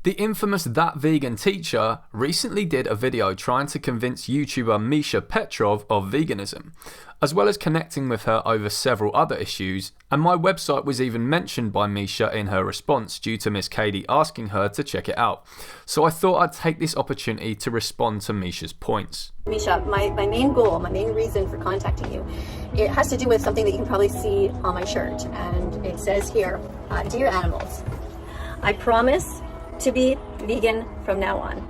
The infamous That Vegan teacher recently did a video trying to convince YouTuber Misha of veganism, as well as connecting with her over several other issues, and my website was even mentioned by Misha in her response due to Miss Katie asking her to check it out. So I thought I'd take this opportunity to respond to Misha's points. Misha, my main goal, my main reason for contacting you, it has to do with something that you can probably see on my shirt, and it says here, "Dear animals, I promise to be vegan from now on,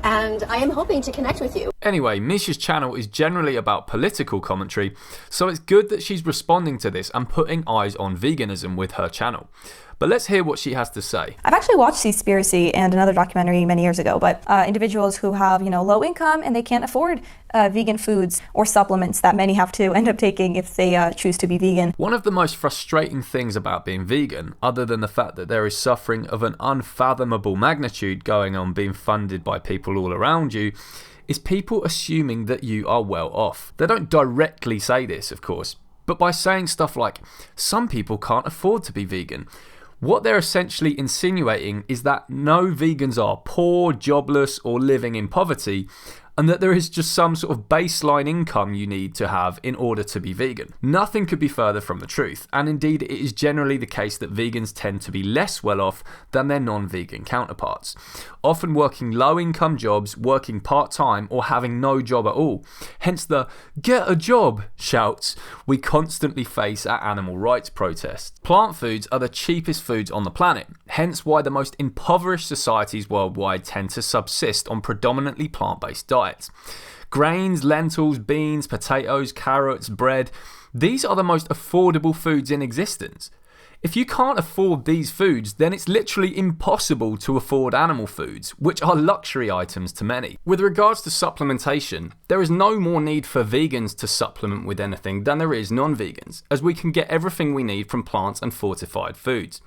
and I am hoping to connect with you." Anyway, Misha's channel is generally about political commentary, so it's good that she's responding to this and putting eyes on veganism with her channel. But let's hear what she has to say. I've actually watched Seaspiracy and another documentary many years ago, but individuals who have, low income and they can't afford vegan foods or supplements that many have to end up taking if they choose to be vegan. One of the most frustrating things about being vegan, other than the fact that there is suffering of an unfathomable magnitude going on being funded by people all around you, is people assuming that you are well off. They don't directly say this, of course, but by saying stuff like, some people can't afford to be vegan. What they're essentially insinuating is that no vegans are poor, jobless, or living in poverty, and that there is just some sort of baseline income you need to have in order to be vegan. Nothing could be further from the truth, and indeed it is generally the case that vegans tend to be less well off than their non-vegan counterparts, often working low-income jobs, working part-time, or having no job at all. Hence the "get a job" shouts we constantly face at animal rights protests. Plant foods are the cheapest foods on the planet, hence why the most impoverished societies worldwide tend to subsist on predominantly plant-based diets. Grains, lentils, beans, potatoes, carrots, bread, these are the most affordable foods in existence. If you can't afford these foods, then it's literally impossible to afford animal foods, which are luxury items to many. With regards to supplementation, there is no more need for vegans to supplement with anything than there is non-vegans, as we can get everything we need from plants and fortified foods.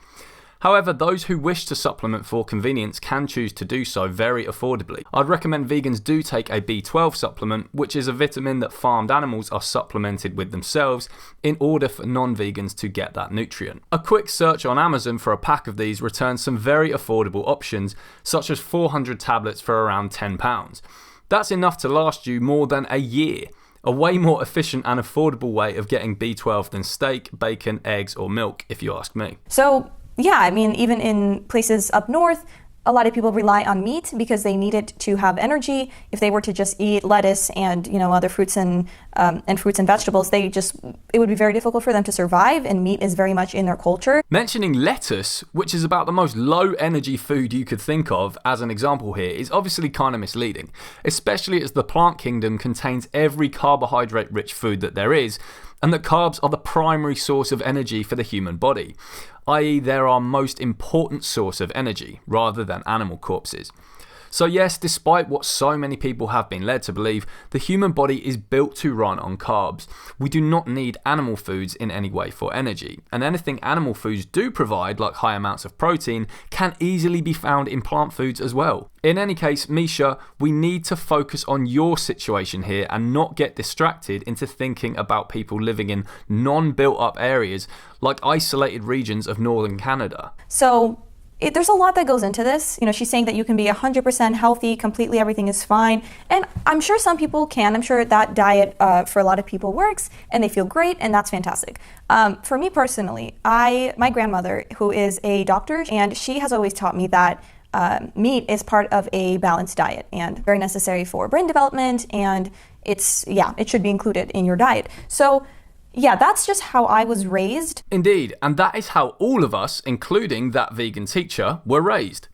However, those who wish to supplement for convenience can choose to do so very affordably. I'd recommend vegans do take a B12 supplement, which is a vitamin that farmed animals are supplemented with themselves in order for non-vegans to get that nutrient. A quick search on Amazon for a pack of these returns some very affordable options, such as 400 tablets for around £10. That's enough to last you more than a year. A way more efficient and affordable way of getting B12 than steak, bacon, eggs, or milk, if you ask me. So, yeah, even in places up north, a lot of people rely on meat because they need it to have energy. If they were to just eat lettuce and other fruits and vegetables, it would be very difficult for them to survive. And meat is very much in their culture. Mentioning lettuce, which is about the most low energy food you could think of as an example here, is obviously kind of misleading, especially as the plant kingdom contains every carbohydrate rich food that there is, and that carbs are the primary source of energy for the human body, i.e. they're our most important source of energy, rather than animal corpses. So yes, despite what so many people have been led to believe, the human body is built to run on carbs. We do not need animal foods in any way for energy, and anything animal foods do provide, like high amounts of protein, can easily be found in plant foods as well. In any case, Misha, we need to focus on your situation here and not get distracted into thinking about people living in non-built up areas like isolated regions of northern Canada. So there's a lot that goes into this. She's saying that you can be 100% healthy, completely everything is fine. And I'm sure some people can. I'm sure that diet for a lot of people works and they feel great, and that's fantastic. For me personally, my grandmother, who is a doctor, and she has always taught me that meat is part of a balanced diet and very necessary for brain development, and it should be included in your diet. So yeah, that's just how I was raised. Indeed, and that is how all of us, including that vegan teacher, were raised.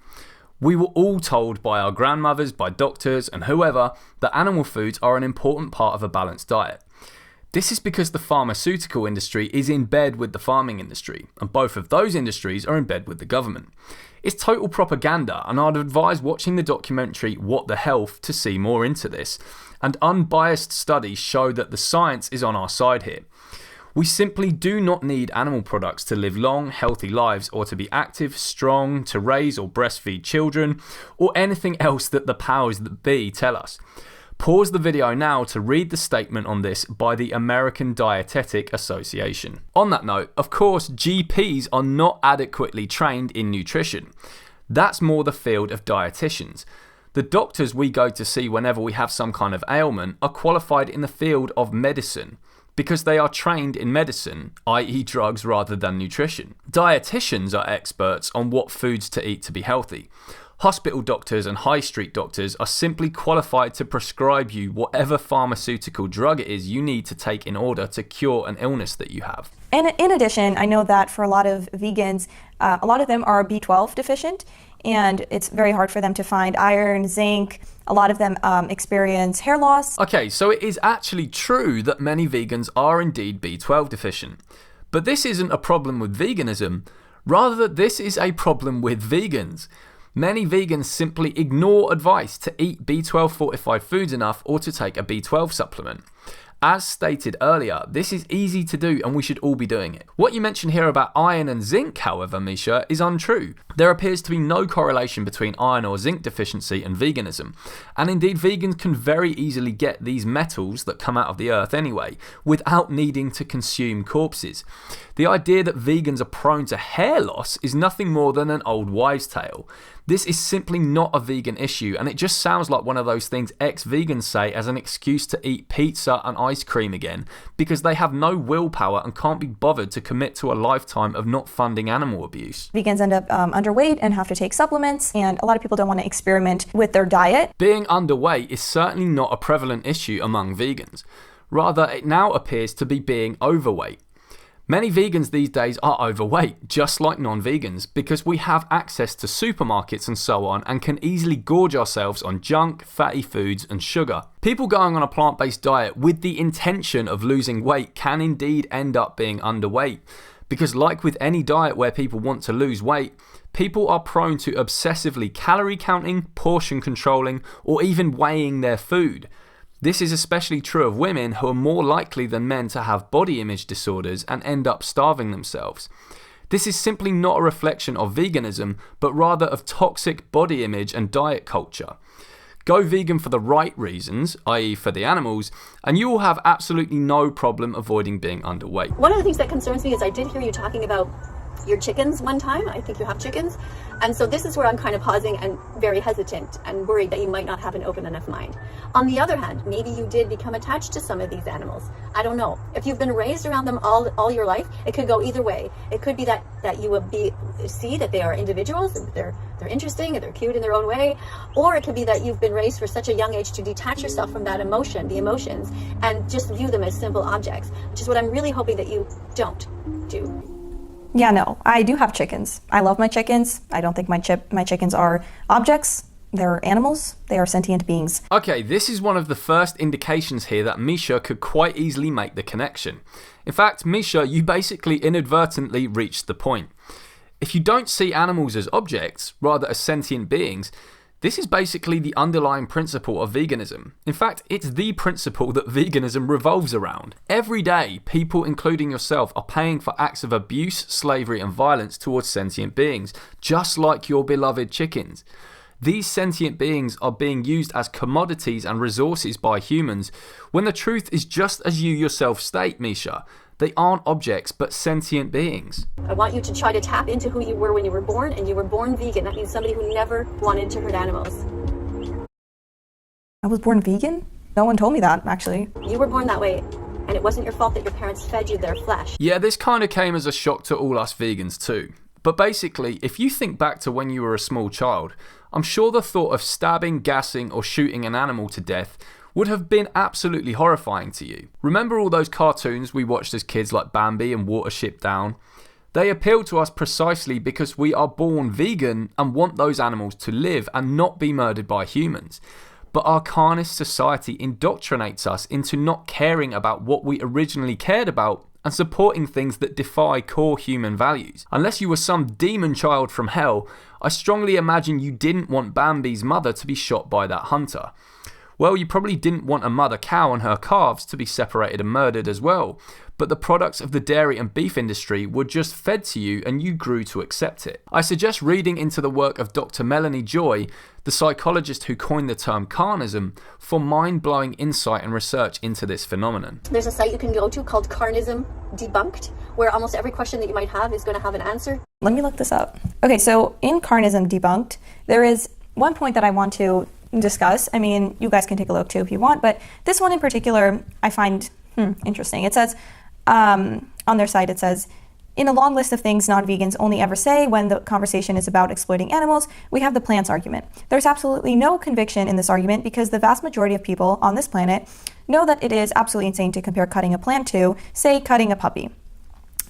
We were all told by our grandmothers, by doctors, and whoever that animal foods are an important part of a balanced diet. This is because the pharmaceutical industry is in bed with the farming industry, and both of those industries are in bed with the government. It's total propaganda, and I'd advise watching the documentary What the Health to see more into this, and unbiased studies show that the science is on our side here. We simply do not need animal products to live long, healthy lives, or to be active, strong, to raise or breastfeed children, or anything else that the powers that be tell us. Pause the video now to read the statement on this by the American Dietetic Association. On that note, of course, GPs are not adequately trained in nutrition. That's more the field of dietitians. The doctors we go to see whenever we have some kind of ailment are qualified in the field of medicine because they are trained in medicine, i.e. drugs rather than nutrition. Dietitians are experts on what foods to eat to be healthy. Hospital doctors and high street doctors are simply qualified to prescribe you whatever pharmaceutical drug it is you need to take in order to cure an illness that you have. And in addition, I know that for a lot of vegans, a lot of them are B12 deficient, and it's very hard for them to find iron, zinc. A lot of them experience hair loss. Okay, so it is actually true that many vegans are indeed B12 deficient. But this isn't a problem with veganism. Rather, this is a problem with vegans. Many vegans simply ignore advice to eat B12 fortified foods enough or to take a B12 supplement. As stated earlier, this is easy to do and we should all be doing it. What you mentioned here about iron and zinc, however, Misha, is untrue. There appears to be no correlation between iron or zinc deficiency and veganism. And indeed, vegans can very easily get these metals that come out of the earth anyway, without needing to consume corpses. The idea that vegans are prone to hair loss is nothing more than an old wives' tale. This is simply not a vegan issue, and it just sounds like one of those things ex-vegans say as an excuse to eat pizza and ice cream again, because they have no willpower and can't be bothered to commit to a lifetime of not funding animal abuse. Vegans end up underweight and have to take supplements, and a lot of people don't want to experiment with their diet. Being underweight is certainly not a prevalent issue among vegans. Rather, it now appears to be being overweight. Many vegans these days are overweight, just like non-vegans, because we have access to supermarkets and so on and can easily gorge ourselves on junk, fatty foods and sugar. People going on a plant-based diet with the intention of losing weight can indeed end up being underweight, because like with any diet where people want to lose weight, people are prone to obsessively calorie counting, portion controlling, or even weighing their food. This is especially true of women who are more likely than men to have body image disorders and end up starving themselves. This is simply not a reflection of veganism, but rather of toxic body image and diet culture. Go vegan for the right reasons, i.e. for the animals, and you will have absolutely no problem avoiding being underweight. One of the things that concerns me is I did hear you talking about your chickens one time. I think you have chickens. And so this is where I'm kind of pausing and very hesitant and worried that you might not have an open enough mind. On the other hand, maybe you did become attached to some of these animals. I don't know. If you've been raised around them all your life, it could go either way. It could be that you would see that they are individuals, and they're interesting and they're cute in their own way, or it could be that you've been raised for such a young age to detach yourself from that emotion, the emotions, and just view them as simple objects, which is what I'm really hoping that you don't do. Yeah, no, I do have chickens. I love my chickens. I don't think my chickens are objects. They're animals. They are sentient beings. Okay, this is one of the first indications here that Misha could quite easily make the connection. In fact, Misha, you basically inadvertently reached the point. If you don't see animals as objects, rather as sentient beings, this is basically the underlying principle of veganism. In fact, it's the principle that veganism revolves around. Every day, people, including yourself, are paying for acts of abuse, slavery and violence towards sentient beings, just like your beloved chickens. These sentient beings are being used as commodities and resources by humans, when the truth is just as you yourself state, Misha. They aren't objects, but sentient beings. I want you to try to tap into who you were when you were born, and you were born vegan. That means somebody who never wanted to hurt animals. I was born vegan? No one told me that, actually. You were born that way, and it wasn't your fault that your parents fed you their flesh. Yeah, this kind of came as a shock to all us vegans too. But basically, if you think back to when you were a small child, I'm sure the thought of stabbing, gassing, or shooting an animal to death would have been absolutely horrifying to you. Remember all those cartoons we watched as kids like Bambi and Watership Down? They appeal to us precisely because we are born vegan and want those animals to live and not be murdered by humans. But our carnist society indoctrinates us into not caring about what we originally cared about and supporting things that defy core human values. Unless you were some demon child from hell, I strongly imagine you didn't want Bambi's mother to be shot by that hunter. Well, you probably didn't want a mother cow and her calves to be separated and murdered as well, but the products of the dairy and beef industry were just fed to you and you grew to accept it. I suggest reading into the work of Dr. Melanie Joy, the psychologist who coined the term carnism, for mind-blowing insight and research into this phenomenon. There's a site you can go to called Carnism Debunked, where almost every question that you might have is going to have an answer. Let me look this up. Okay, so in Carnism Debunked, there is one point that I want to discuss. I mean, you guys can take a look too if you want, but this one in particular I find interesting. It says, on their site, it says, in a long list of things non-vegans only ever say when the conversation is about exploiting animals, we have the plants argument. There's absolutely no conviction in this argument because the vast majority of people on this planet know that it is absolutely insane to compare cutting a plant to, say, cutting a puppy.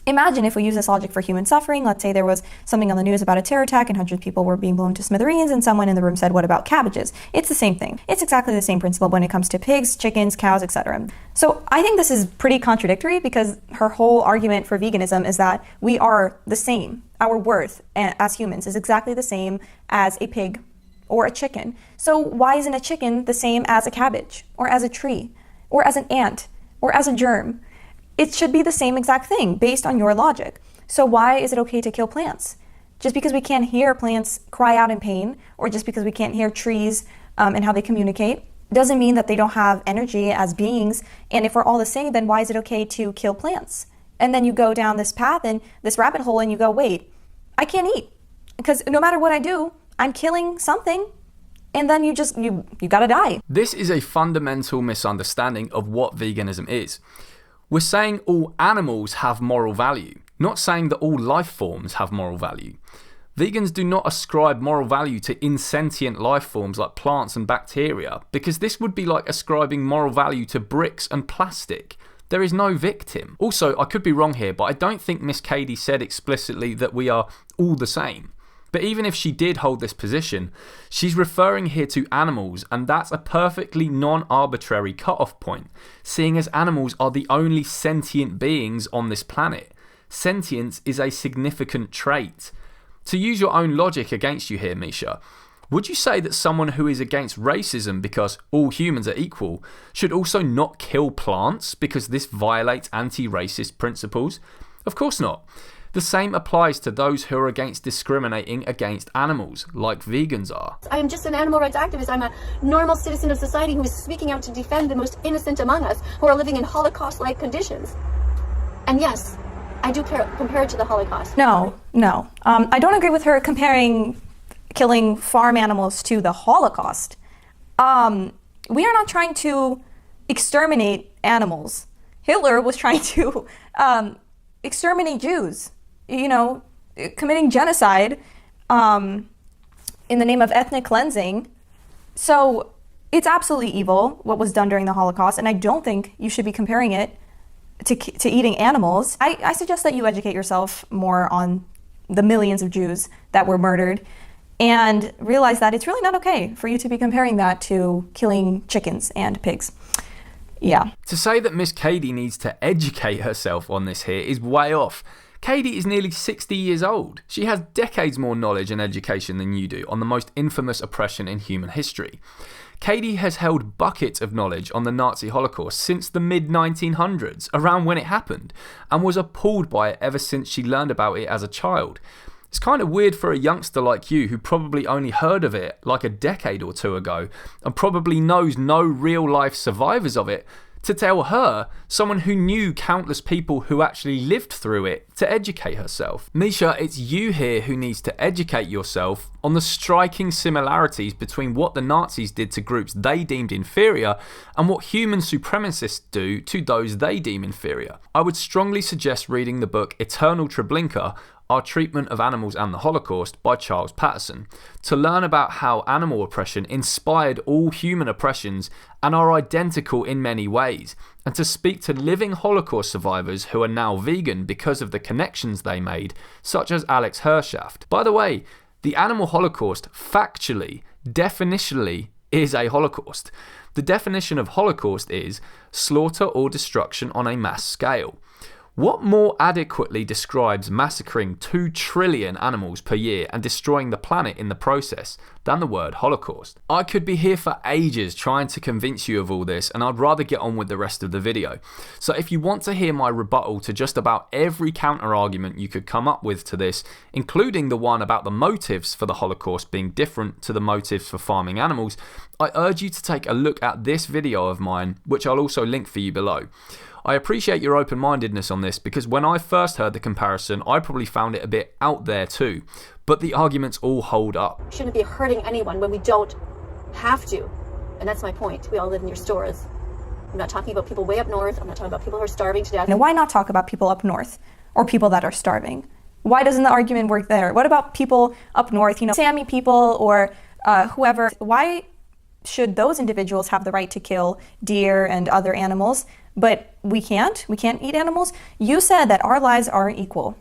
Imagine if we use this logic for human suffering. Let's say there was something on the news about a terror attack and hundreds of people were being blown to smithereens and someone in the room said, what about cabbages? It's the same thing. It's exactly the same principle when it comes to pigs, chickens, cows, etc. So I think this is pretty contradictory because her whole argument for veganism is that we are the same. Our worth as humans is exactly the same as a pig or a chicken. So why isn't a chicken the same as a cabbage or as a tree or as an ant or as a germ? It should be the same exact thing based on your logic. So why is it okay to kill plants? Just because we can't hear plants cry out in pain, or just because we can't hear trees and how they communicate, doesn't mean that they don't have energy as beings. And if we're all the same, then why is it okay to kill plants? And then you go down this path and this rabbit hole and you go, wait, I can't eat. Because no matter what I do, I'm killing something. And then you gotta die. This is a fundamental misunderstanding of what veganism is. We're saying all animals have moral value, not saying that all life forms have moral value. Vegans do not ascribe moral value to insentient life forms like plants and bacteria, because this would be like ascribing moral value to bricks and plastic. There is no victim. Also, I could be wrong here, but I don't think Miss Katie said explicitly that we are all the same. But even if she did hold this position, she's referring here to animals, and that's a perfectly non-arbitrary cut-off point, seeing as animals are the only sentient beings on this planet. Sentience is a significant trait. To use your own logic against you here, Misha, would you say that someone who is against racism because all humans are equal should also not kill plants because this violates anti-racist principles? Of course not. The same applies to those who are against discriminating against animals, like vegans are. I am just an animal rights activist. I'm a normal citizen of society who is speaking out to defend the most innocent among us who are living in Holocaust-like conditions. And yes, I do compare it to the Holocaust. No. I don't agree with her comparing killing farm animals to the Holocaust. We are not trying to exterminate animals. Hitler was trying to exterminate Jews. Committing genocide in the name of ethnic cleansing. So it's absolutely evil what was done during the Holocaust, and I don't think you should be comparing it to eating animals. I suggest that you educate yourself more on the millions of Jews that were murdered and realize that it's really not okay for you to be comparing that to killing chickens and pigs. Yeah. To say that Miss Katie needs to educate herself on this here is way off. Katie is nearly 60 years old. She has decades more knowledge and education than you do on the most infamous oppression in human history. Katie has held buckets of knowledge on the Nazi Holocaust since the mid-1900s, around when it happened, and was appalled by it ever since she learned about it as a child. It's kind of weird for a youngster like you who probably only heard of it like a decade or two ago and probably knows no real-life survivors of it, to tell her, someone who knew countless people who actually lived through it, to educate herself. Misha, it's you here who needs to educate yourself on the striking similarities between what the Nazis did to groups they deemed inferior and what human supremacists do to those they deem inferior. I would strongly suggest reading the book Eternal Treblinka, Our Treatment of Animals and the Holocaust by Charles Patterson, to learn about how animal oppression inspired all human oppressions and are identical in many ways, and to speak to living Holocaust survivors who are now vegan because of the connections they made, such as Alex Hershaft. By the way, the animal Holocaust factually, definitionally, is a Holocaust. The definition of Holocaust is slaughter or destruction on a mass scale. What more adequately describes massacring 2 trillion animals per year and destroying the planet in the process than the word Holocaust? I could be here for ages trying to convince you of all this, and I'd rather get on with the rest of the video. So if you want to hear my rebuttal to just about every counter-argument you could come up with to this, including the one about the motives for the Holocaust being different to the motives for farming animals, I urge you to take a look at this video of mine, which I'll also link for you below. I appreciate your open-mindedness on this, because when I first heard the comparison, I probably found it a bit out there too, but the arguments all hold up. We shouldn't be hurting anyone when we don't have to. And that's my point. We all live in your stores. I'm not talking about people way up north. I'm not talking about people who are starving to death. Now, why not talk about people up north or people that are starving? Why doesn't the argument work there? What about people up north, Sami people or whoever? Why should those individuals have the right to kill deer and other animals, but we can't? We can't eat animals? You said that our lives are equal,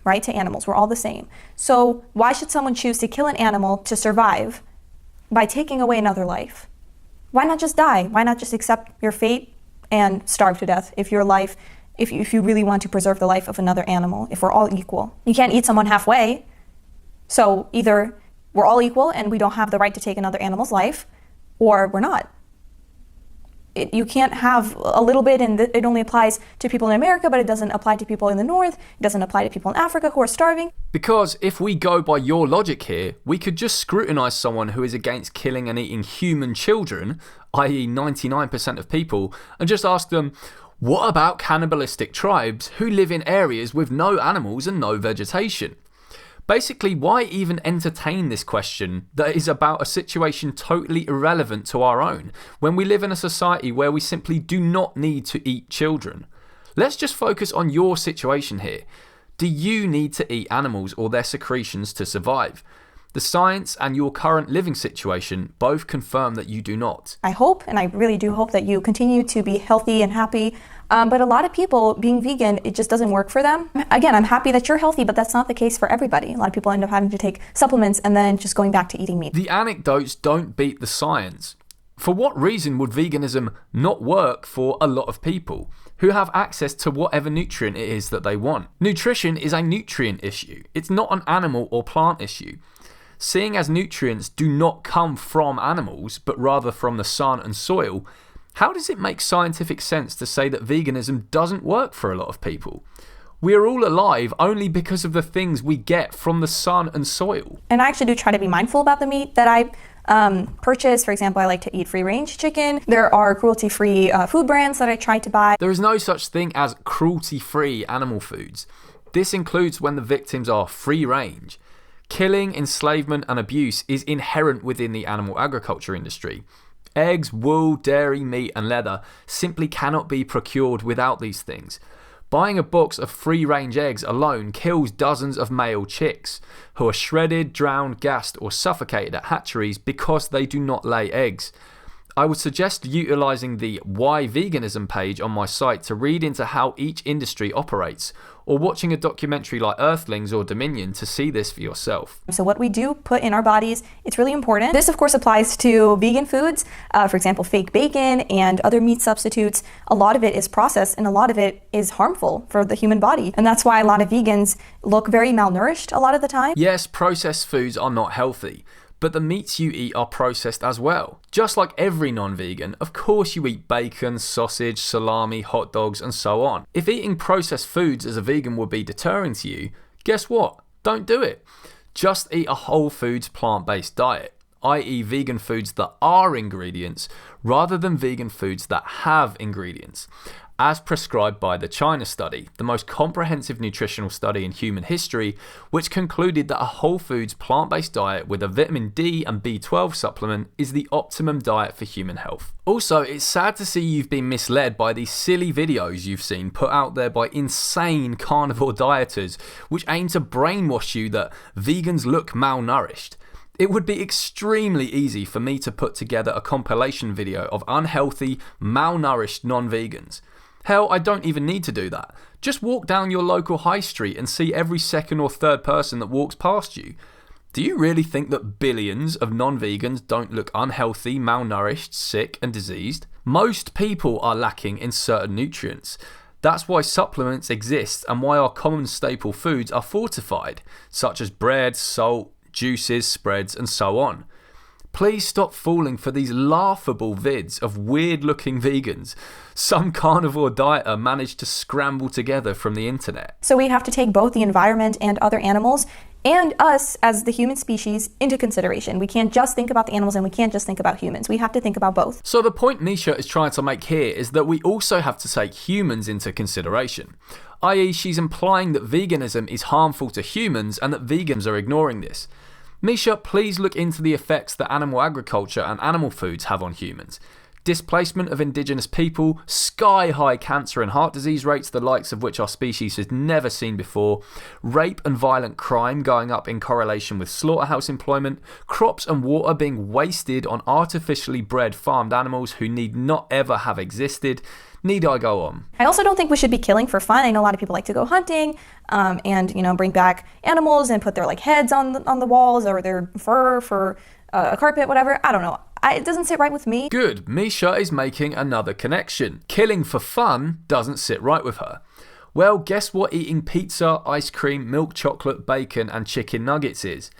right, to animals. We're all the same. So why should someone choose to kill an animal to survive by taking away another life? Why not just die? Why not just accept your fate and starve to death if your life, if you really want to preserve the life of another animal, if we're all equal? You can't eat someone halfway. So either we're all equal and we don't have the right to take another animal's life, or we're not. You can't have a little bit and it only applies to people in America, but it doesn't apply to people in the north. It doesn't apply to people in Africa who are starving. Because if we go by your logic here, we could just scrutinise someone who is against killing and eating human children, i.e. 99% of people, and just ask them, what about cannibalistic tribes who live in areas with no animals and no vegetation? Basically, why even entertain this question that is about a situation totally irrelevant to our own, when we live in a society where we simply do not need to eat children? Let's just focus on your situation here. Do you need to eat animals or their secretions to survive? The science and your current living situation both confirm that you do not. I hope, and I really do hope, that you continue to be healthy and happy. But a lot of people being vegan, it just doesn't work for them. Again, I'm happy that you're healthy, but that's not the case for everybody. A lot of people end up having to take supplements and then just going back to eating meat. The anecdotes don't beat the science. For what reason would veganism not work for a lot of people who have access to whatever nutrient it is that they want? Nutrition is a nutrient issue. It's not an animal or plant issue. Seeing as nutrients do not come from animals, but rather from the sun and soil, how does it make scientific sense to say that veganism doesn't work for a lot of people? We are all alive only because of the things we get from the sun and soil. And I actually do try to be mindful about the meat that I purchase. For example, I like to eat free-range chicken. There are cruelty-free food brands that I try to buy. There is no such thing as cruelty-free animal foods. This includes when the victims are free-range. Killing, enslavement and abuse is inherent within the animal agriculture industry. Eggs, wool, dairy, meat and leather simply cannot be procured without these things. Buying a box of free-range eggs alone kills dozens of male chicks who are shredded, drowned, gassed or suffocated at hatcheries because they do not lay eggs. I would suggest utilising the Why Veganism page on my site to read into how each industry operates, or watching a documentary like Earthlings or Dominion to see this for yourself. So what we do put in our bodies, it's really important. This of course applies to vegan foods, for example fake bacon and other meat substitutes. A lot of it is processed and a lot of it is harmful for the human body. And that's why a lot of vegans look very malnourished a lot of the time. Yes, processed foods are not healthy, but the meats you eat are processed as well. Just like every non-vegan, of course you eat bacon, sausage, salami, hot dogs and so on. If eating processed foods as a vegan would be deterring to you, guess what? Don't do it. Just eat a whole foods plant-based diet, i.e. vegan foods that are ingredients rather than vegan foods that have ingredients, as prescribed by the China study, the most comprehensive nutritional study in human history, which concluded that a whole foods plant-based diet with a vitamin D and B12 supplement is the optimum diet for human health. Also, it's sad to see you've been misled by these silly videos you've seen put out there by insane carnivore dieters, which aim to brainwash you that vegans look malnourished. It would be extremely easy for me to put together a compilation video of unhealthy, malnourished non-vegans. Hell, I don't even need to do that. Just walk down your local high street and see every second or third person that walks past you. Do you really think that billions of non-vegans don't look unhealthy, malnourished, sick and diseased? Most people are lacking in certain nutrients. That's why supplements exist and why our common staple foods are fortified, such as bread, salt, juices, spreads, and so on. Please stop falling for these laughable vids of weird-looking vegans some carnivore dieter managed to scramble together from the internet. So we have to take both the environment and other animals and us as the human species into consideration. We can't just think about the animals and we can't just think about humans. We have to think about both. So the point Misha is trying to make here is that we also have to take humans into consideration. I.e., she's implying that veganism is harmful to humans and that vegans are ignoring this. Misha, please look into the effects that animal agriculture and animal foods have on humans. Displacement of indigenous people, sky-high cancer and heart disease rates, the likes of which our species has never seen before, rape and violent crime going up in correlation with slaughterhouse employment, crops and water being wasted on artificially bred farmed animals who need not ever have existed. Need I go on? I also don't think we should be killing for fun. I know a lot of people like to go hunting and, bring back animals and put their heads on the walls or their fur for a carpet, whatever. I don't know. It doesn't sit right with me. Good. Misha is making another connection. Killing for fun doesn't sit right with her. Well, guess what eating pizza, ice cream, milk chocolate, bacon and chicken nuggets is?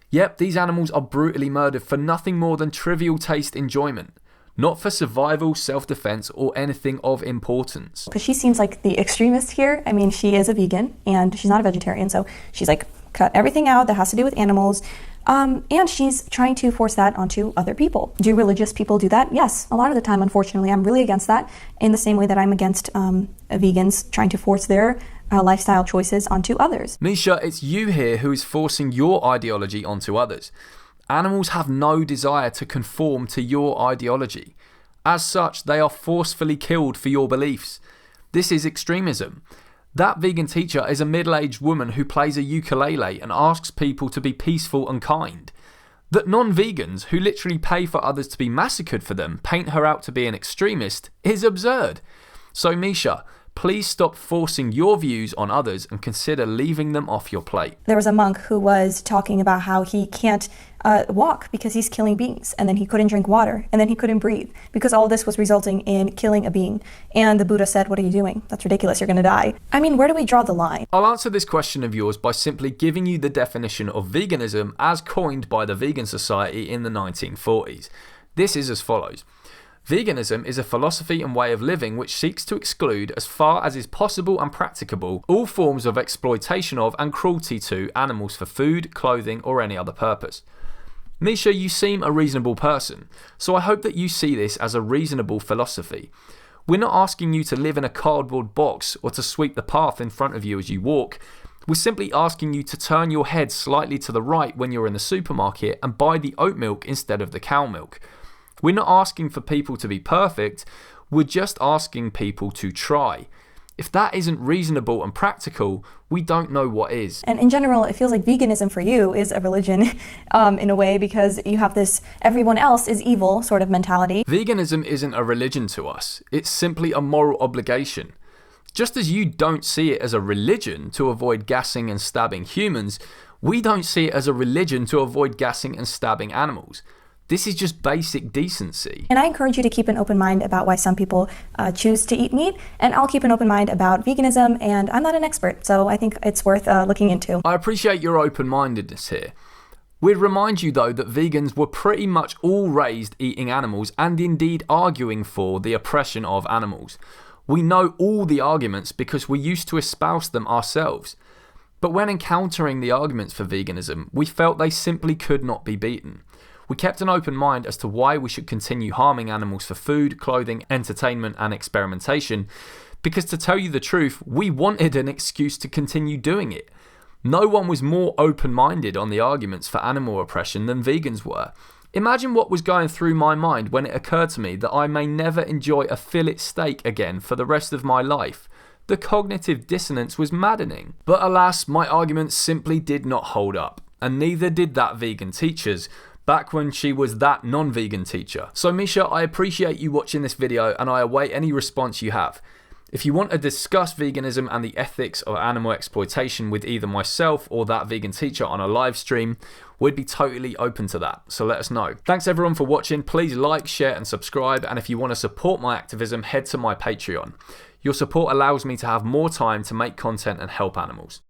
Yep, these animals are brutally murdered for nothing more than trivial taste enjoyment. Not for survival, self-defense, or anything of importance. Because she seems like the extremist here. I mean, she is a vegan and she's not a vegetarian, so she's cut everything out that has to do with animals. And she's trying to force that onto other people. Do religious people do that? Yes, a lot of the time, unfortunately. I'm really against that in the same way that I'm against vegans trying to force their lifestyle choices onto others. Misha, it's you here who is forcing your ideology onto others. Animals have no desire to conform to your ideology. As such, they are forcefully killed for your beliefs. This is extremism. That vegan teacher is a middle-aged woman who plays a ukulele and asks people to be peaceful and kind. That non-vegans, who literally pay for others to be massacred for them, paint her out to be an extremist is absurd. So Misha, please stop forcing your views on others and consider leaving them off your plate. There was a monk who was talking about how he can't walk because he's killing beings, and then he couldn't drink water, and then he couldn't breathe because all of this was resulting in killing a being. And the Buddha said, "What are you doing? That's ridiculous. You're going to die." I mean, where do we draw the line? I'll answer this question of yours by simply giving you the definition of veganism as coined by the Vegan Society in the 1940s. This is as follows. Veganism is a philosophy and way of living which seeks to exclude, as far as is possible and practicable, all forms of exploitation of and cruelty to animals for food, clothing, or any other purpose. Misha, you seem a reasonable person, so I hope that you see this as a reasonable philosophy. We're not asking you to live in a cardboard box or to sweep the path in front of you as you walk. We're simply asking you to turn your head slightly to the right when you're in the supermarket and buy the oat milk instead of the cow milk. We're not asking for people to be perfect, we're just asking people to try. If that isn't reasonable and practical, we don't know what is. And in general, it feels like veganism for you is a religion in a way, because you have this everyone else is evil sort of mentality. Veganism isn't a religion to us, it's simply a moral obligation. Just as you don't see it as a religion to avoid gassing and stabbing humans, we don't see it as a religion to avoid gassing and stabbing animals. This is just basic decency. And I encourage you to keep an open mind about why some people choose to eat meat, and I'll keep an open mind about veganism, and I'm not an expert, so I think it's worth looking into. I appreciate your open-mindedness here. We'd remind you though that vegans were pretty much all raised eating animals and indeed arguing for the oppression of animals. We know all the arguments because we used to espouse them ourselves. But when encountering the arguments for veganism, we felt they simply could not be beaten. We kept an open mind as to why we should continue harming animals for food, clothing, entertainment and experimentation, because to tell you the truth, we wanted an excuse to continue doing it. No one was more open-minded on the arguments for animal oppression than vegans were. Imagine what was going through my mind when it occurred to me that I may never enjoy a fillet steak again for the rest of my life. The cognitive dissonance was maddening. But alas, my arguments simply did not hold up, and neither did that vegan teacher's, back when she was that non-vegan teacher. So Misha, I appreciate you watching this video and I await any response you have. If you want to discuss veganism and the ethics of animal exploitation with either myself or that vegan teacher on a live stream, we'd be totally open to that, so let us know. Thanks everyone for watching. Please like, share and subscribe, and if you want to support my activism, head to my Patreon. Your support allows me to have more time to make content and help animals.